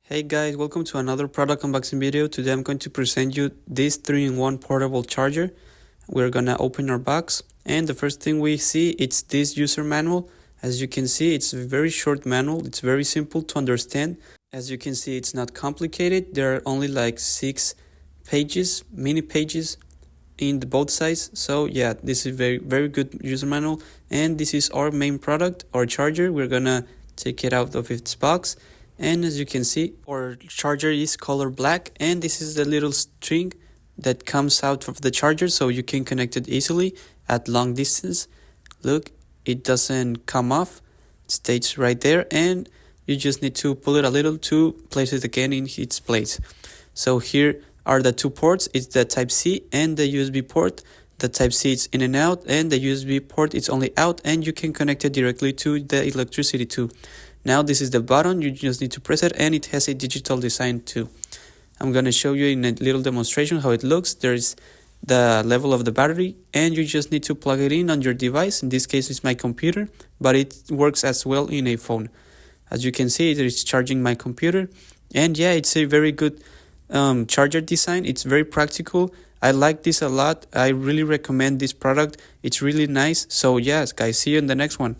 Hey guys, welcome to another product unboxing video. Today I'm going to present you this 3-in-1 portable charger. We're gonna open our box and the first thing we see it's this user manual. As you can see, it's a very short manual. It's very simple to understand. As you can see, it's not complicated. There are only like 6 pages, mini pages in both sides. So yeah, this is very good user manual, and this is our main product, our charger. We're gonna take it out of its box. And as you can see, our charger is color black, and this is the little string that comes out of the charger so you can connect it easily at long distance. Look, it doesn't come off, it stays right there, and you just need to pull it a little to place it again in its place. So here are the 2 ports. It's the type C and the USB port. The type C is in and out, and the USB port is only out, and you can connect it directly to the electricity too. Now this is the button, you just need to press it, and it has a digital design too. I'm going to show you in a little demonstration how it looks. There's the level of the battery, and you just need to plug it in on your device. In this case it's my computer, but it works as well in a phone. As you can see, it is charging my computer, and yeah, it's a very good charger design. It's very practical. I like this a lot. I really recommend this product. It's really nice. So yes guys, see you in the next one.